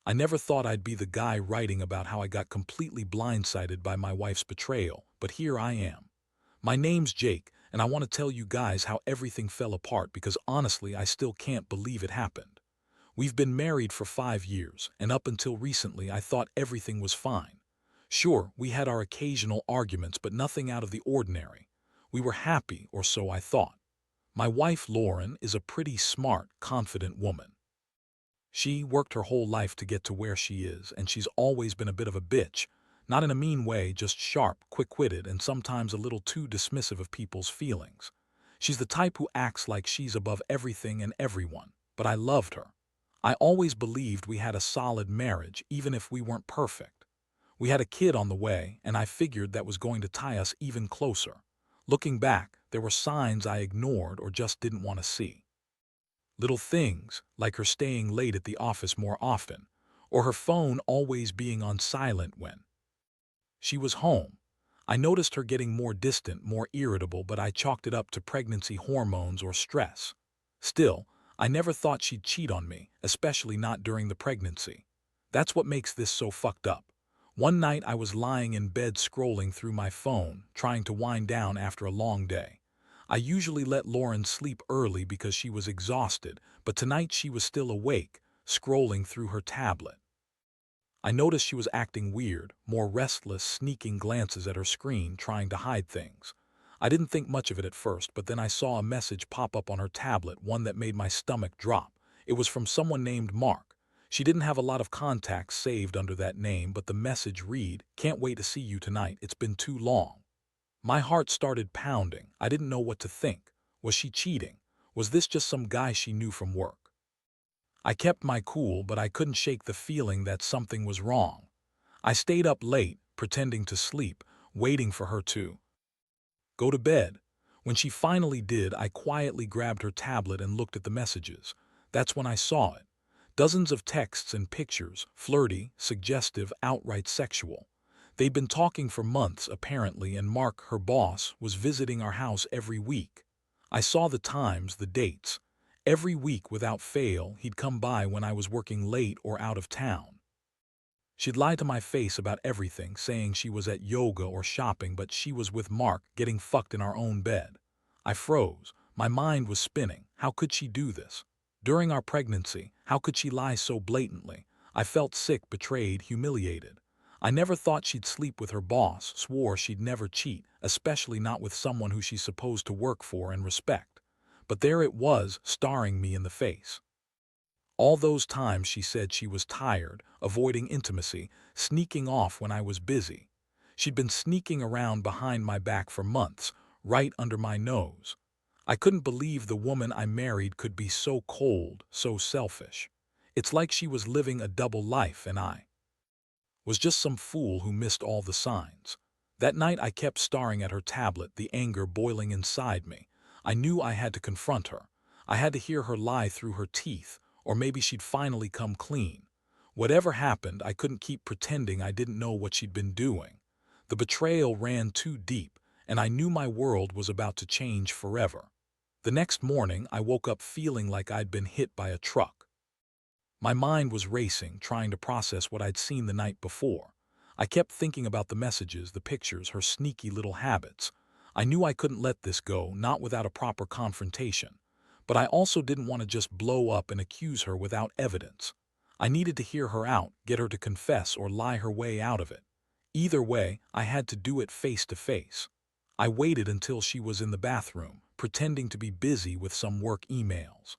I never thought I'd be the guy writing about how I got completely blindsided by my wife's betrayal, but here I am. My name's Jake, and I want to tell you guys how everything fell apart because honestly, I still can't believe it happened. We've been married for 5 years, and up until recently, I thought everything was fine. Sure, we had our occasional arguments, but nothing out of the ordinary. We were happy, or so I thought. My wife, Lauren, is a pretty smart, confident woman. She worked her whole life to get to where she is, and she's always been a bit of a bitch. Not in a mean way, just sharp, quick-witted, and sometimes a little too dismissive of people's feelings. She's the type who acts like she's above everything and everyone, but I loved her. I always believed we had a solid marriage, even if we weren't perfect. We had a kid on the way, and I figured that was going to tie us even closer. Looking back, there were signs I ignored or just didn't want to see. Little things, like her staying late at the office more often, or her phone always being on silent when she was home. I noticed her getting more distant, more irritable, but I chalked it up to pregnancy hormones or stress. Still, I never thought she'd cheat on me, especially not during the pregnancy. That's what makes this so fucked up. One night I was lying in bed scrolling through my phone, trying to wind down after a long day. I usually let Lauren sleep early because she was exhausted, but tonight she was still awake, scrolling through her tablet. I noticed she was acting weird, more restless, sneaking glances at her screen, trying to hide things. I didn't think much of it at first, but then I saw a message pop up on her tablet, one that made my stomach drop. It was from someone named Mark. She didn't have a lot of contacts saved under that name, but the message read, "Can't wait to see you tonight, it's been too long." My heart started pounding. I didn't know what to think. Was she cheating? Was this just some guy she knew from work? I kept my cool, but I couldn't shake the feeling that something was wrong. I stayed up late, pretending to sleep, waiting for her to go to bed. When she finally did, I quietly grabbed her tablet and looked at the messages. That's when I saw it. Dozens of texts and pictures, flirty, suggestive, outright sexual. They'd been talking for months, apparently, and Mark, her boss, was visiting our house every week. I saw the times, the dates. Every week, without fail, he'd come by when I was working late or out of town. She'd lie to my face about everything, saying she was at yoga or shopping, but she was with Mark, getting fucked in our own bed. I froze. My mind was spinning. How could she do this? During our pregnancy, how could she lie so blatantly? I felt sick, betrayed, humiliated. I never thought she'd sleep with her boss, swore she'd never cheat, especially not with someone who she's supposed to work for and respect. But there it was, staring me in the face. All those times she said she was tired, avoiding intimacy, sneaking off when I was busy. She'd been sneaking around behind my back for months, right under my nose. I couldn't believe the woman I married could be so cold, so selfish. It's like she was living a double life and I was just some fool who missed all the signs. That night I kept staring at her tablet, the anger boiling inside me. I knew I had to confront her. I had to hear her lie through her teeth, or maybe she'd finally come clean. Whatever happened, I couldn't keep pretending I didn't know what she'd been doing. The betrayal ran too deep, and I knew my world was about to change forever. The next morning, I woke up feeling like I'd been hit by a truck. My mind was racing, trying to process what I'd seen the night before. I kept thinking about the messages, the pictures, her sneaky little habits. I knew I couldn't let this go, not without a proper confrontation. But I also didn't want to just blow up and accuse her without evidence. I needed to hear her out, get her to confess or lie her way out of it. Either way, I had to do it face to face. I waited until she was in the bathroom, pretending to be busy with some work emails.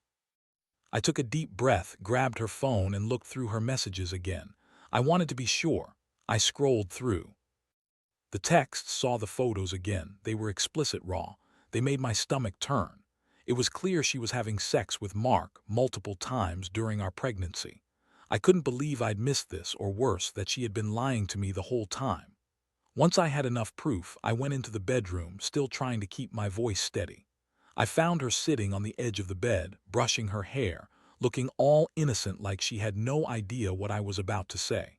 I took a deep breath, grabbed her phone, and looked through her messages again. I wanted to be sure. I scrolled through. The texts, saw the photos again. They were explicit, raw. They made my stomach turn. It was clear she was having sex with Mark multiple times during our pregnancy. I couldn't believe I'd missed this, or worse, that she had been lying to me the whole time. Once I had enough proof, I went into the bedroom, still trying to keep my voice steady. I found her sitting on the edge of the bed, brushing her hair, looking all innocent like she had no idea what I was about to say.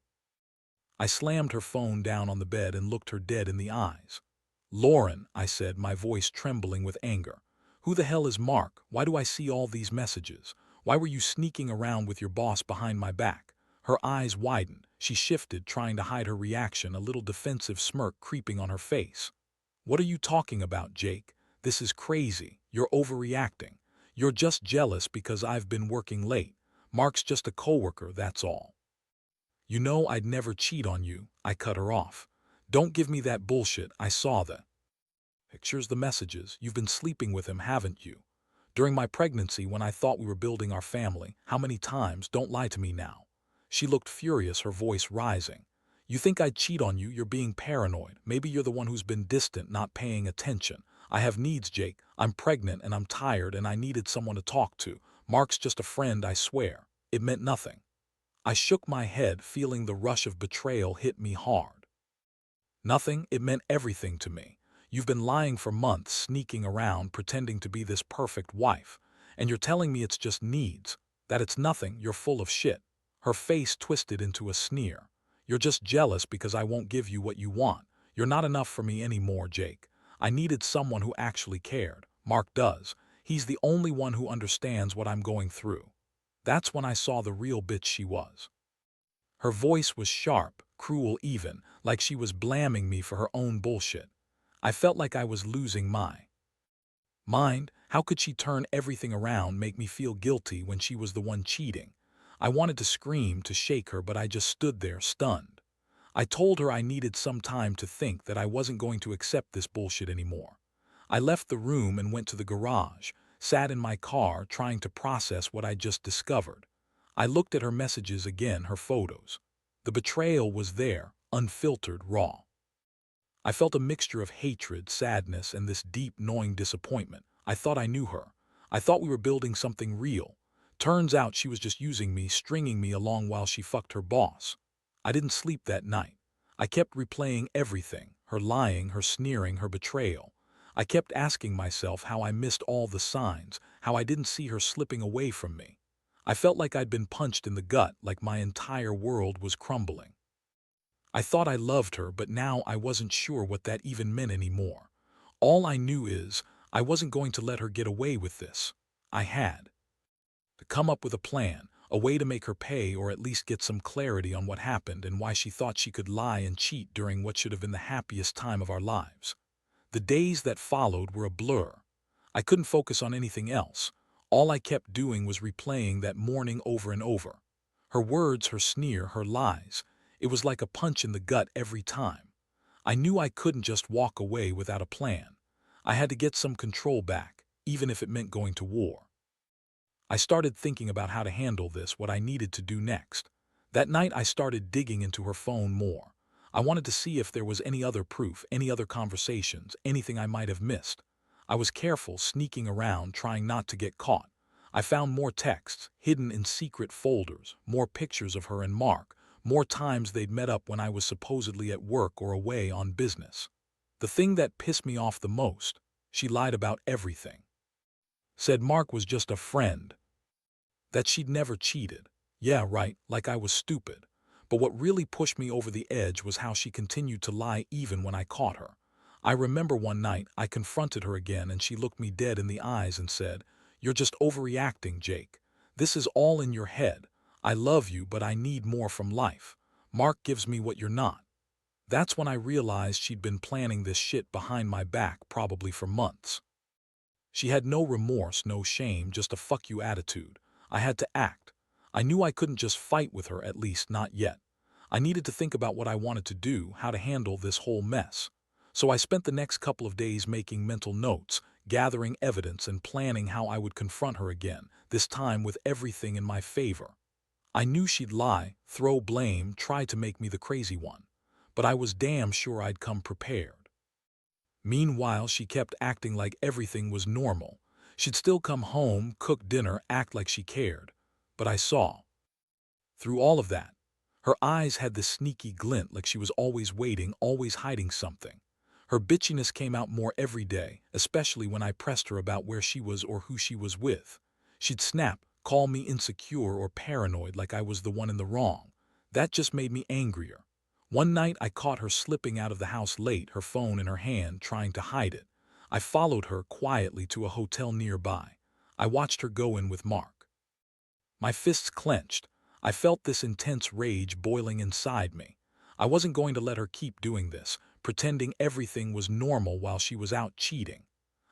I slammed her phone down on the bed and looked her dead in the eyes. "Lauren," I said, my voice trembling with anger. "Who the hell is Mark? Why do I see all these messages? Why were you sneaking around with your boss behind my back?" Her eyes widened. She shifted, trying to hide her reaction, a little defensive smirk creeping on her face. "What are you talking about, Jake? This is crazy. You're overreacting. You're just jealous because I've been working late. Mark's just a coworker, that's all." "You know I'd never cheat on you," I cut her off. "Don't give me that bullshit. I saw the pictures, the messages. You've been sleeping with him, haven't you? During my pregnancy, when I thought we were building our family, how many times? Don't lie to me now." She looked furious, her voice rising. "You think I'd cheat on you? You're being paranoid. Maybe you're the one who's been distant, not paying attention. I have needs, Jake. I'm pregnant and I'm tired and I needed someone to talk to. Mark's just a friend, I swear." It meant nothing. I shook my head, feeling the rush of betrayal hit me hard. Nothing, it meant everything to me. You've been lying for months, sneaking around, pretending to be this perfect wife. And you're telling me it's just needs, that it's nothing, you're full of shit. Her face twisted into a sneer. "You're just jealous because I won't give you what you want. You're not enough for me anymore, Jake. I needed someone who actually cared. Mark does. He's the only one who understands what I'm going through." That's when I saw the real bitch she was. Her voice was sharp, cruel even, like she was blaming me for her own bullshit. I felt like I was losing my mind. How could she turn everything around, make me feel guilty when she was the one cheating? I wanted to scream, to shake her, but I just stood there, stunned. I told her I needed some time to think, that I wasn't going to accept this bullshit anymore. I left the room and went to the garage, sat in my car trying to process what I just discovered. I looked at her messages again, her photos. The betrayal was there, unfiltered, raw. I felt a mixture of hatred, sadness, and this deep, gnawing disappointment. I thought I knew her. I thought we were building something real. Turns out she was just using me, stringing me along while she fucked her boss. I didn't sleep that night. I kept replaying everything, her lying, her sneering, her betrayal. I kept asking myself how I missed all the signs, how I didn't see her slipping away from me. I felt like I'd been punched in the gut, like my entire world was crumbling. I thought I loved her, but now I wasn't sure what that even meant anymore. All I knew is I wasn't going to let her get away with this. I had to come up with a plan, a way to make her pay, or at least get some clarity on what happened and why she thought she could lie and cheat during what should have been the happiest time of our lives. The days that followed were a blur. I couldn't focus on anything else. All I kept doing was replaying that morning over and over. Her words, her sneer, her lies. It was like a punch in the gut every time. I knew I couldn't just walk away without a plan. I had to get some control back, even if it meant going to war. I started thinking about how to handle this, what I needed to do next. That night I started digging into her phone more. I wanted to see if there was any other proof, any other conversations, anything I might have missed. I was careful, sneaking around, trying not to get caught. I found more texts, hidden in secret folders, more pictures of her and Mark, more times they'd met up when I was supposedly at work or away on business. The thing that pissed me off the most, she lied about everything. Said Mark was just a friend, that she'd never cheated. Yeah, right, like I was stupid. But what really pushed me over the edge was how she continued to lie even when I caught her. I remember one night I confronted her again and she looked me dead in the eyes and said, "You're just overreacting, Jake. This is all in your head. I love you, but I need more from life. Mark gives me what you're not." That's when I realized she'd been planning this shit behind my back, probably for months. She had no remorse, no shame, just a fuck you attitude. I had to act. I knew I couldn't just fight with her, at least not yet. I needed to think about what I wanted to do, how to handle this whole mess. So I spent the next couple of days making mental notes, gathering evidence and planning how I would confront her again, this time with everything in my favor. I knew she'd lie, throw blame, try to make me the crazy one. But I was damn sure I'd come prepared. Meanwhile, she kept acting like everything was normal. She'd still come home, cook dinner, act like she cared. But I saw through all of that. Her eyes had this sneaky glint, like she was always waiting, always hiding something. Her bitchiness came out more every day, especially when I pressed her about where she was or who she was with. She'd snap, call me insecure or paranoid, like I was the one in the wrong. That just made me angrier. One night I caught her slipping out of the house late, her phone in her hand, trying to hide it. I followed her quietly to a hotel nearby. I watched her go in with Mark. My fists clenched. I felt this intense rage boiling inside me. I wasn't going to let her keep doing this, pretending everything was normal while she was out cheating.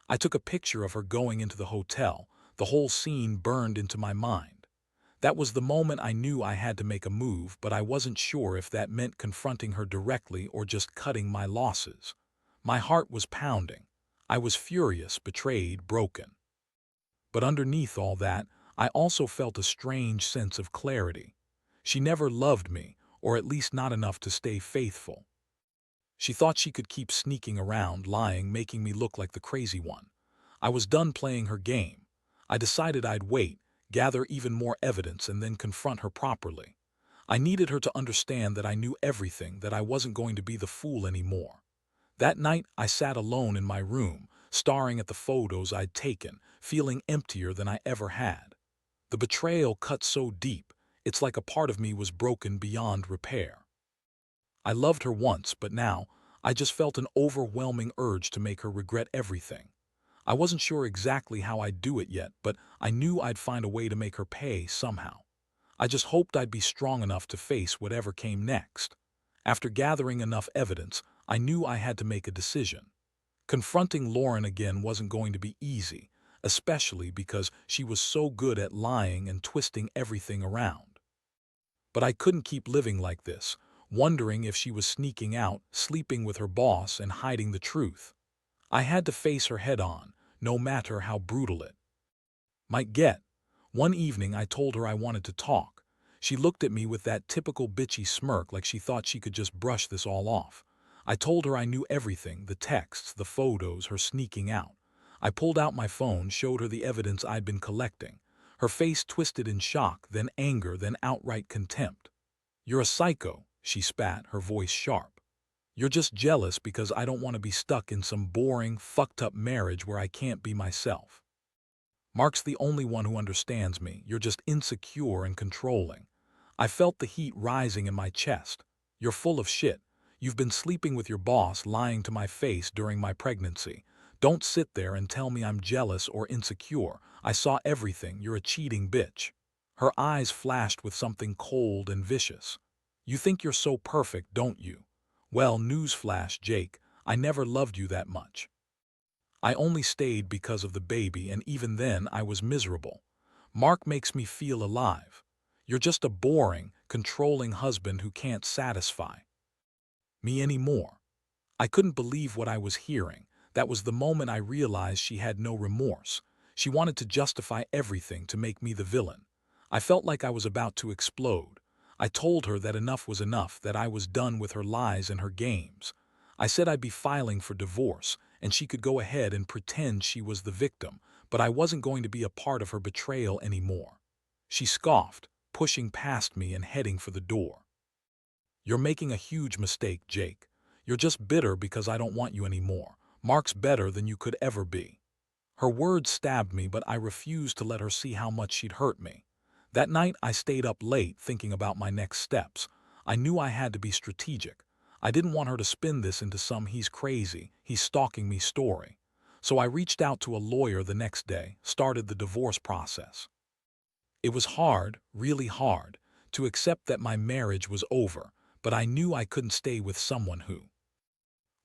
I took a picture of her going into the hotel. The whole scene burned into my mind. That was the moment I knew I had to make a move, but I wasn't sure if that meant confronting her directly or just cutting my losses. My heart was pounding. I was furious, betrayed, broken. But underneath all that, I also felt a strange sense of clarity. She never loved me, or at least not enough to stay faithful. She thought she could keep sneaking around, lying, making me look like the crazy one. I was done playing her game. I decided I'd wait, gather even more evidence, and then confront her properly. I needed her to understand that I knew everything, that I wasn't going to be the fool anymore. That night, I sat alone in my room, staring at the photos I'd taken, feeling emptier than I ever had. The betrayal cut so deep, it's like a part of me was broken beyond repair. I loved her once, but now, I just felt an overwhelming urge to make her regret everything. I wasn't sure exactly how I'd do it yet, but I knew I'd find a way to make her pay somehow. I just hoped I'd be strong enough to face whatever came next. After gathering enough evidence, I knew I had to make a decision. Confronting Lauren again wasn't going to be easy, especially because she was so good at lying and twisting everything around. But I couldn't keep living like this, wondering if she was sneaking out, sleeping with her boss, and hiding the truth. I had to face her head on, no matter how brutal it might get. One evening I told her I wanted to talk. She looked at me with that typical bitchy smirk, like she thought she could just brush this all off. I told her I knew everything, the texts, the photos, her sneaking out. I pulled out my phone, showed her the evidence I'd been collecting. Her face twisted in shock, then anger, then outright contempt. "You're a psycho," she spat, her voice sharp. "You're just jealous because I don't want to be stuck in some boring, fucked-up marriage where I can't be myself. Mark's the only one who understands me. You're just insecure and controlling." I felt the heat rising in my chest. "You're full of shit. You've been sleeping with your boss, lying to my face during my pregnancy. Don't sit there and tell me I'm jealous or insecure. I saw everything. You're a cheating bitch." Her eyes flashed with something cold and vicious. "You think you're so perfect, don't you? Well, newsflash, Jake, I never loved you that much. I only stayed because of the baby, and even then I was miserable. Mark makes me feel alive. You're just a boring, controlling husband who can't satisfy me anymore." I couldn't believe what I was hearing. That was the moment I realized she had no remorse. She wanted to justify everything, to make me the villain. I felt like I was about to explode. I told her that enough was enough, that I was done with her lies and her games. I said I'd be filing for divorce, and she could go ahead and pretend she was the victim, but I wasn't going to be a part of her betrayal anymore. She scoffed, pushing past me and heading for the door. "You're making a huge mistake, Jake. You're just bitter because I don't want you anymore. Mark's better than you could ever be." Her words stabbed me, but I refused to let her see how much she'd hurt me. That night I stayed up late thinking about my next steps. I knew I had to be strategic. I didn't want her to spin this into some "he's crazy, he's stalking me" story. So I reached out to a lawyer the next day, started the divorce process. It was hard, really hard, to accept that my marriage was over, but I knew I couldn't stay with someone who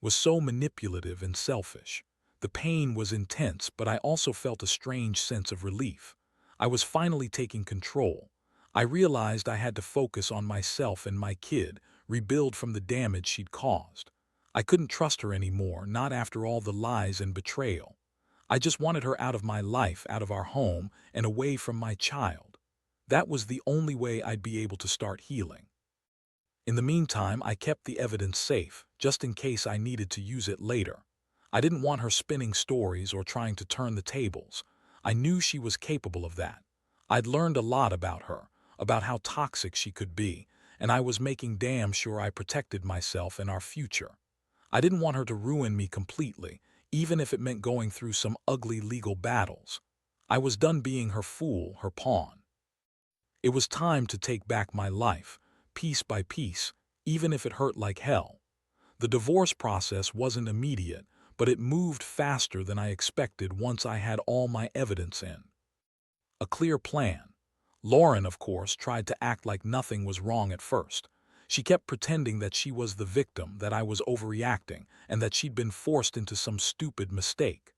was so manipulative and selfish. The pain was intense, but I also felt a strange sense of relief. I was finally taking control. I realized I had to focus on myself and my kid, rebuild from the damage she'd caused. I couldn't trust her anymore, not after all the lies and betrayal. I just wanted her out of my life, out of our home, and away from my child. That was the only way I'd be able to start healing. In the meantime, I kept the evidence safe, just in case I needed to use it later. I didn't want her spinning stories or trying to turn the tables. I knew she was capable of that. I'd learned a lot about her, about how toxic she could be, and I was making damn sure I protected myself and our future. I didn't want her to ruin me completely, even if it meant going through some ugly legal battles. I was done being her fool, her pawn. It was time to take back my life, piece by piece, even if it hurt like hell. The divorce process wasn't immediate, but it moved faster than I expected once I had all my evidence in. A clear plan, Lauren, of course, tried to act like nothing was wrong at first. She kept pretending that she was the victim, that I was overreacting, and that she'd been forced into some stupid mistake.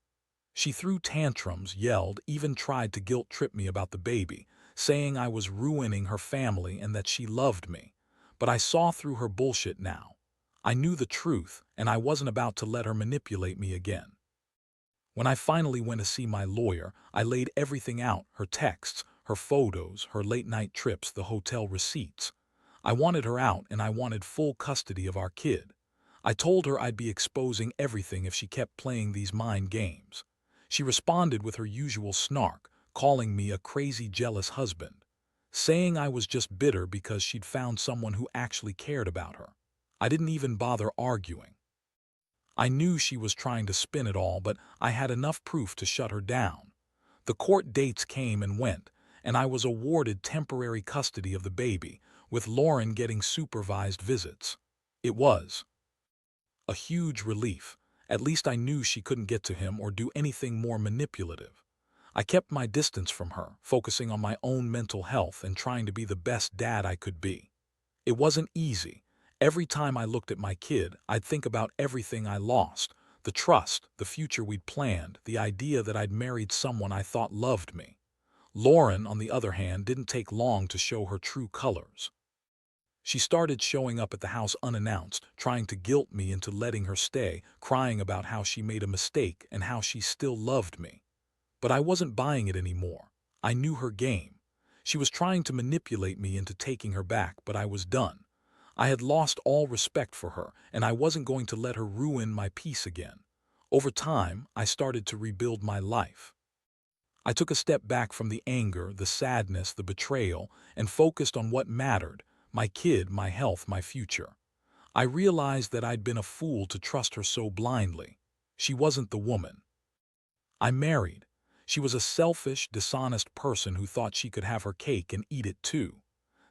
She threw tantrums, yelled, even tried to guilt-trip me about the baby, saying I was ruining her family and that she loved me. But I saw through her bullshit now. I knew the truth, and I wasn't about to let her manipulate me again. When I finally went to see my lawyer, I laid everything out, her texts, her photos, her late-night trips, the hotel receipts. I wanted her out, and I wanted full custody of our kid. I told her I'd be exposing everything if she kept playing these mind games. She responded with her usual snark, calling me a crazy jealous husband, saying I was just bitter because she'd found someone who actually cared about her. I didn't even bother arguing. I knew she was trying to spin it all, but I had enough proof to shut her down. The court dates came and went, and I was awarded temporary custody of the baby, with Lauren getting supervised visits. It was a huge relief. At least I knew she couldn't get to him or do anything more manipulative. I kept my distance from her, focusing on my own mental health and trying to be the best dad I could be. It wasn't easy. Every time I looked at my kid, I'd think about everything I lost, the trust, the future we'd planned, the idea that I'd married someone I thought loved me. Lauren, on the other hand, didn't take long to show her true colors. She started showing up at the house unannounced, trying to guilt me into letting her stay, crying about how she made a mistake and how she still loved me. But I wasn't buying it anymore. I knew her game. She was trying to manipulate me into taking her back, but I was done. I had lost all respect for her, and I wasn't going to let her ruin my peace again. Over time, I started to rebuild my life. I took a step back from the anger, the sadness, the betrayal, and focused on what mattered: my kid, my health, my future. I realized that I'd been a fool to trust her so blindly. She wasn't the woman I married. She was a selfish, dishonest person who thought she could have her cake and eat it too.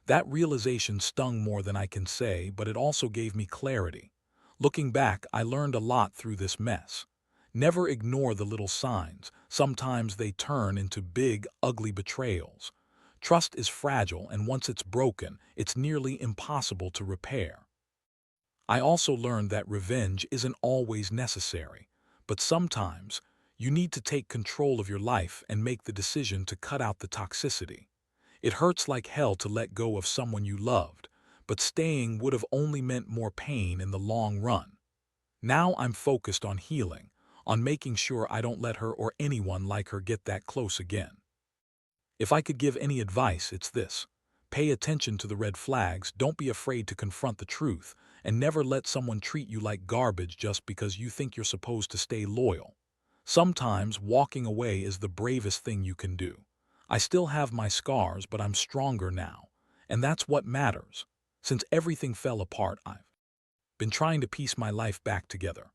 That realization stung more than I can say, but it also gave me clarity. Looking back, I learned a lot through this mess. Never ignore the little signs. Sometimes they turn into big, ugly betrayals. Trust is fragile, and once it's broken, it's nearly impossible to repair. I also learned that revenge isn't always necessary, but sometimes you need to take control of your life and make the decision to cut out the toxicity. It hurts like hell to let go of someone you loved, but staying would have only meant more pain in the long run. Now I'm focused on healing, on making sure I don't let her or anyone like her get that close again. If I could give any advice, it's this: pay attention to the red flags, don't be afraid to confront the truth, and never let someone treat you like garbage just because you think you're supposed to stay loyal. Sometimes walking away is the bravest thing you can do. I still have my scars, but I'm stronger now, and that's what matters. Since everything fell apart, I've been trying to piece my life back together.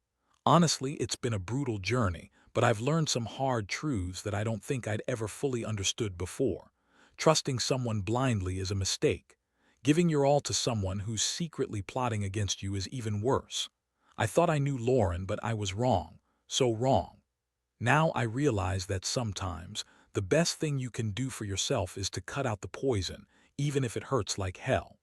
Honestly, it's been a brutal journey, but I've learned some hard truths that I don't think I'd ever fully understood before. Trusting someone blindly is a mistake. Giving your all to someone who's secretly plotting against you is even worse. I thought I knew Lauren, but I was wrong. So wrong. Now I realize that sometimes the best thing you can do for yourself is to cut out the poison, even if it hurts like hell.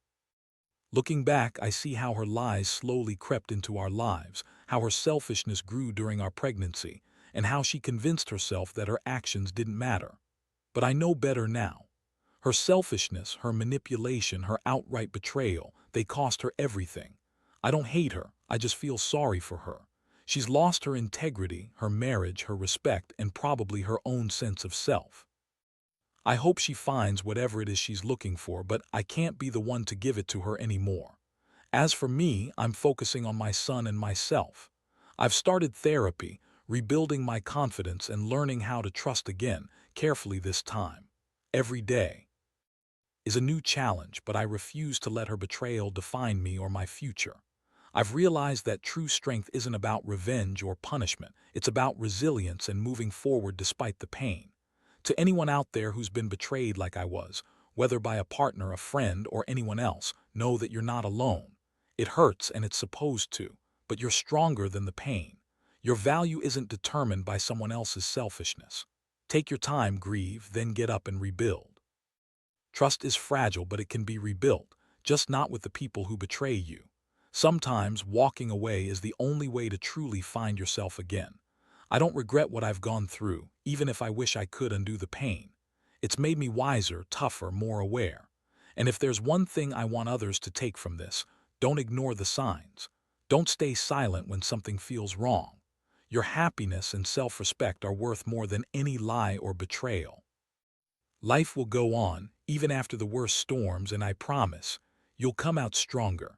Looking back, I see how her lies slowly crept into our lives, how her selfishness grew during our pregnancy, and how she convinced herself that her actions didn't matter. But I know better now. Her selfishness, her manipulation, her outright betrayal, they cost her everything. I don't hate her, I just feel sorry for her. She's lost her integrity, her marriage, her respect, and probably her own sense of self. I hope she finds whatever it is she's looking for, but I can't be the one to give it to her anymore. As for me, I'm focusing on my son and myself. I've started therapy, rebuilding my confidence and learning how to trust again, carefully this time. Every day is a new challenge, but I refuse to let her betrayal define me or my future. I've realized that true strength isn't about revenge or punishment. It's about resilience and moving forward despite the pain. To anyone out there who's been betrayed like I was, whether by a partner, a friend, or anyone else, know that you're not alone. It hurts, and it's supposed to, but you're stronger than the pain. Your value isn't determined by someone else's selfishness. Take your time, grieve, then get up and rebuild. Trust is fragile, but it can be rebuilt, just not with the people who betray you. Sometimes walking away is the only way to truly find yourself again. I don't regret what I've gone through, even if I wish I could undo the pain. It's made me wiser, tougher, more aware. And if there's one thing I want others to take from this, don't ignore the signs. Don't stay silent when something feels wrong. Your happiness and self-respect are worth more than any lie or betrayal. Life will go on, even after the worst storms, and I promise, you'll come out stronger.